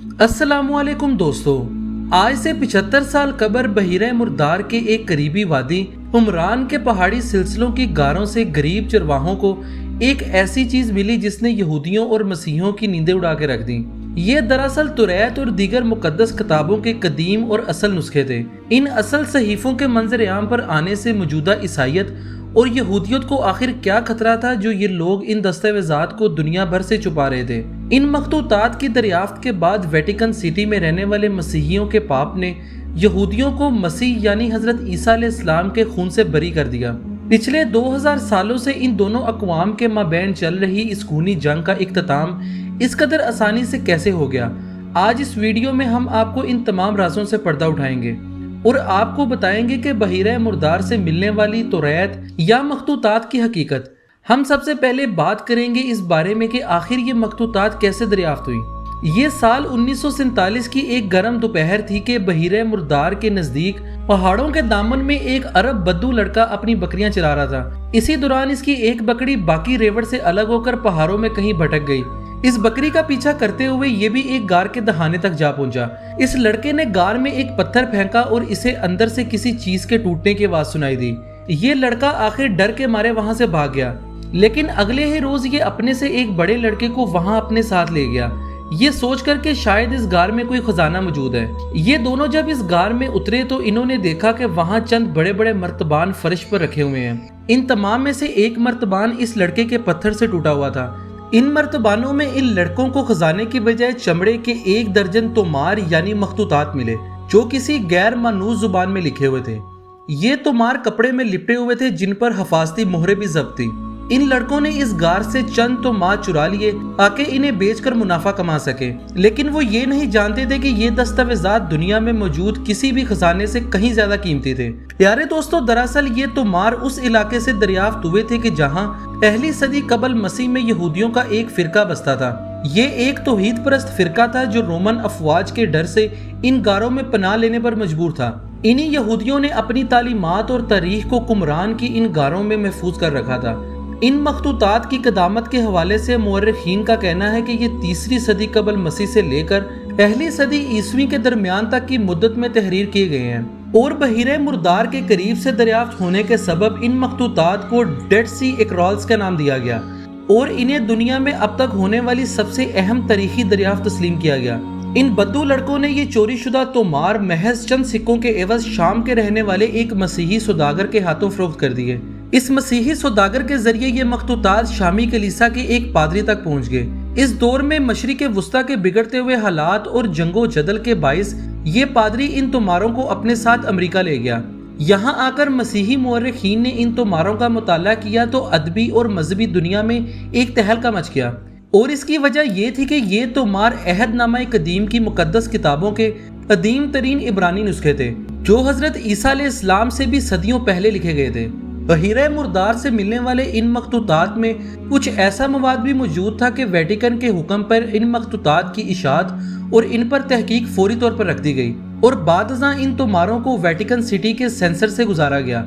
अस्सलाम वालेकुम दोस्तों। आज से 75 साल कबल बहीरे मुर्दार के एक करीबी वादी उमरान के पहाड़ी सिलसिलों की गारों से गरीब चरवाहों को एक ऐसी चीज मिली जिसने यहूदियों और मसीहों की नींदें उड़ा के रख दी। ये दरअसल तुरैत और दीगर मुकद्दस किताबों के कदीम और असल नुस्खे थे। इन असल सहीफों के मंजर आम पर आने से मौजूदा ईसाइयत और यहूदियत को आखिर क्या खतरा था जो ये लोग इन दस्तावेजात को दुनिया भर से छुपा रहे थे। इन मखतूतात की दरियाफ्त के बाद वेटिकन सिटी में रहने वाले मसीहियों के पाप ने यहूदियों को मसीह यानी हजरत ईसा अलैहिस्सलाम के खून से बरी कर दिया। पिछले 2000 सालों से इन दोनों अक़वाम के माबैन चल रही इस खूनी जंग का इख्तिताम इस कदर आसानी से कैसे हो गया। आज इस वीडियो में हम आपको इन तमाम राज़ों से पर्दा उठाएंगे और आपको बताएंगे कि बहीरे मुर्दार से मिलने वाली तौरात या मखतूतात की हकीकत। हम सबसे पहले बात करेंगे इस बारे में कि आखिर ये मखतूतात कैसे दरियाफ्त हुई। ये साल 1947 की एक गर्म दोपहर थी कि बहीरे मुर्दार के नजदीक पहाड़ों के दामन में एक अरब बद्दू लड़का अपनी बकरियां चरा रहा था। इसी दौरान इसकी एक बकरी बाकी रेवड़ से अलग होकर पहाड़ों में कहीं भटक गई। इस बकरी का पीछा करते हुए ये भी एक गार के दहाने तक जा पहुंचा। इस लड़के ने गार में एक पत्थर फेंका और इसे अंदर से किसी चीज के टूटने की आवाज सुनाई दी। ये लड़का आखिर डर के मारे वहां से भाग गया, लेकिन अगले ही रोज ये अपने से एक बड़े लड़के को वहां अपने साथ ले गया, ये सोचकर कि शायद इस गार में कोई खजाना मौजूद है। ये दोनों जब इस गार में उतरे तो इन्होंने देखा कि वहां चंद बड़े बड़े मर्तबान फर्श पर रखे हुए हैं। इन तमाम में से एक मर्तबान इस लड़के के पत्थर से टूटा हुआ था। इन मर्तबानों में इन लड़कों को खजाने की बजाय चमड़े के 1 दर्जन तोमार यानी मखतूतात मिले जो किसी गैर मानूस जुबान में लिखे हुए थे। ये तोमार कपड़े में लिपटे हुए थे जिन पर हफाजती मोहरें भी जब्त थी। इन लड़कों ने इस गार से चंद तोमार चुरा लिए ताकि इन्हें बेचकर मुनाफा कमा सके, लेकिन वो ये नहीं जानते थे कि ये दस्तावेजात दुनिया में मौजूद किसी भी खजाने से कहीं ज्यादा कीमती थे। प्यारे दोस्तों, दरअसल ये तोमार उस इलाके से दरियाफ्त हुए थे कि जहां पहली सदी कबल मसीह में यहूदियों का एक फिरका बसता था। ये एक तौहीद परस्त फिरका था जो रोमन अफवाज के डर से इन गारों में पनाह लेने पर मजबूर था। इन्हीं यहूदियों ने अपनी तालीमात और तारीख को कुमरान की इन गारों में महफूज कर रखा था। इन मखतूतात की कदामत के हवाले से मुअर्रिखीन का कहना है कि ये 3री सदी कबल मसीह से लेकर पहली सदी ईस्वी के दरमियान तक की मुद्दत में तहरीर किए गए हैं और बहीरे मुर्दार के करीब से दरियाफ्त होने के सबब इन मखतूतात को डेड सी एक्रोल्स का नाम दिया गया और इन्हें दुनिया में अब तक होने वाली सबसे अहम तारीखी दरियाफ्त तस्लीम किया गया। इन बद्दू लड़कों ने ये चोरी शुदा तोमार महज चंद सिक्कों के एवज शाम के रहने वाले एक मसीही सौदागर के हाथों फरोख्त कर दिए। इस मसीही सौदागर के जरिए ये मखतूतात शामी कलीसा के एक पादरी तक पहुंच गए। इस दौर में मशरिक वुस्ता के बिगड़ते हुए हालात और जंगो जदल के बाइस ये पादरी इन तोमारों को अपने साथ अमेरिका ले गया। यहाँ आकर मसीही मुअर्रिखीन ने इन तोमारों का मुताला किया तो अदबी और मजहबी दुनिया में एक तहलका मच गया और इसकी वजह ये थी कि ये तोमार अहदनामा कदीम की मुकद्दस किताबों के कदीम तरीन इब्रानी नुस्खे थे जो हजरत ईसा अलैहिस्सलाम से भी सदियों पहले लिखे गए थे। बहीरे मुर्दार से मिलने वाले इन मखतूतात में कुछ ऐसा मवाद भी मौजूद था कि वेटिकन के हुक्म पर इन मखतूतात की इशात और इन पर तहकीक फौरी तौर पर रख दी गई और बादशाह इन तोमारों को वेटिकन सिटी के सेंसर से गुजारा गया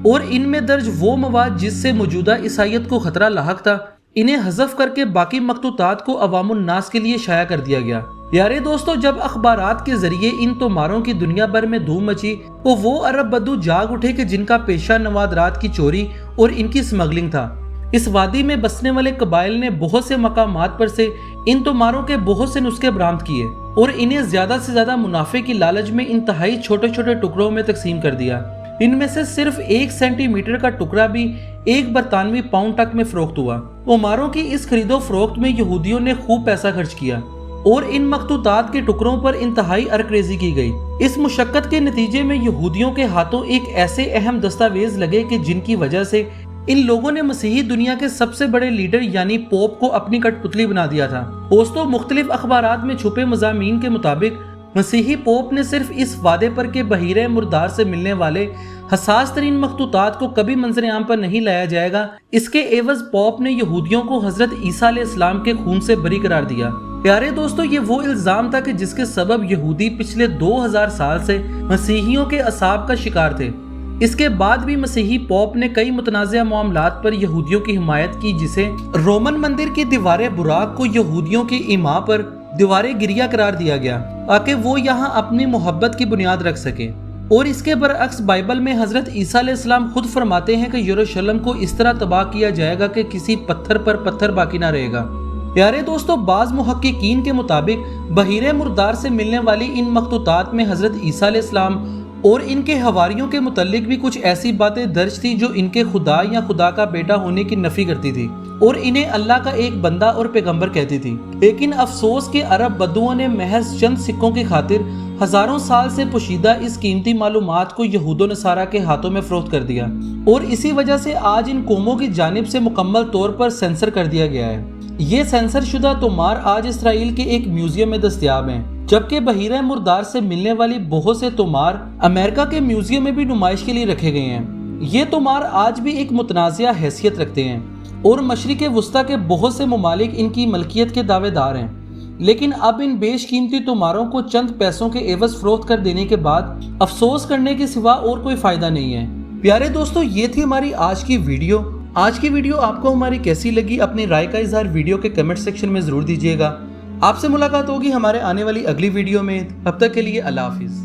और इनमें दर्ज वो मवाद जिससे मौजूदा ईसाइयत को खतरा लाहक था इन्हें हज़फ करके बाकी मखतूतात को अवामुन्नास के लिए शाया कर दिया गया। यारे दोस्तों, जब अखबारात के जरिए इन तोमारों की दुनिया भर में धूम मची तो वो अरब बद्दू जाग उठे कि जिनका पेशा नवादरात की चोरी और इनकी स्मगलिंग था। इस वादी में बसने वाले कबाइल ने बहुत से मकामात पर से इन तोमारों के बहुत से नुस्खे बरामद किए और इन्हें ज्यादा से ज्यादा मुनाफे की लालच में इंतहाई छोटे छोटे टुकड़ों में तकसीम कर दिया। इनमें से सिर्फ 1 सेंटीमीटर का टुकड़ा भी 1 बरतानवी पाउंड तक में फरोख्त हुआ। तोमारों की इस खरीदो फरोख्त में यहूदियों ने खूब पैसा खर्च किया और इन मखतूतात के टुकड़ों पर इंतहाई अरकरेजी की गई। इस मुशक्कत के नतीजे में यहूदियों के हाथों एक ऐसे अहम दस्तावेज लगे कि जिनकी वजह से इन लोगों ने मसीही दुनिया के सबसे बड़े लीडर यानी पोप को अपनी कठपुतली बना दिया था। दोस्तों, मुख्तलिफ अखबारात में छुपे मज़ामीन के मुताबिक मसीही पोप ने सिर्फ इस वादे पर के बहीरे मुर्दार से मिलने वाले हसास तरीन मखतूतात को कभी मंजर आम पर नहीं लाया जाएगा, इसके एवज पोप ने यहूदियों को हजरत ईसा अलैहिस्सलाम के खून से बरी करार दिया। प्यारे दोस्तों, ये वो इल्जाम था कि जिसके सबब यहूदी पिछले 2000 साल से मसीहियों के असाब का शिकार थे। इसके बाद भी मसीही पोप ने कई मुतनाज़िया मामलात पर यहूदियों की हिमायत की, जिसे रोमन मंदिर की दीवारें बुराक को यहूदियों की इमा पर दीवारे गिरिया करार दिया गया ताकि वो यहाँ अपनी मोहब्बत की बुनियाद रख सके। और इसके बरअक्स बाइबल में हजरत ईसा अलैहिस्सलाम खुद फरमाते हैं कि यरूशलेम को इस तरह तबाह किया जाएगा कि किसी पत्थर पर पत्थर बाकी ना रहेगा। प्यारे दोस्तों, बाज मुहक्किकीन के मुताबिक बहीरे मुर्दार से मिलने वाली इन मखतूतात में हजरत ईसा अलैहिस्सलाम और इनके हवारियों के मुतल्लिक भी कुछ ऐसी बातें दर्ज थी जो इनके खुदा या खुदा का बेटा होने की नफी करती थी और इन्हें अल्लाह का एक बंदा और पैगंबर कहती थी। लेकिन अफसोस के अरब बद्दुओं ने महज चंद सिक्कों की खातिर हजारों साल से पोशीदा इस कीमती मालूमात को यहूदो नसारा के हाथों में फरोख्त कर दिया और इसी वजह से आज इन कौमों की जानिब से मुकम्मल तौर पर सेंसर कर दिया गया है। ये सेंसर शुदा तोमार आज इसराइल के एक म्यूजियम में दस्तयाब हैं, जबकि बहीरा मुर्दार से मिलने वाली बहुत से तोमार अमेरिका के म्यूजियम में भी नुमाइश के लिए रखे गए हैं। ये तोमार आज भी एक मुतनाज़िया हैसियत रखते हैं और मशरिक़ वुस्ता के बहुत से ममालिक इनकी मलकियत के दावेदार हैं। लेकिन अब इन बेशकीमती तोमारों को चंद पैसों के एवज फरोख्त कर देने के बाद अफसोस करने के सिवा और कोई फायदा नहीं है। प्यारे दोस्तों, ये थी हमारी आज की वीडियो। आज की वीडियो आपको हमारी कैसी लगी, अपनी राय का इजहार वीडियो के कमेंट सेक्शन में जरूर दीजिएगा। आपसे मुलाकात होगी हमारे आने वाली अगली वीडियो में। तब तक के लिए अल्लाह हाफिज।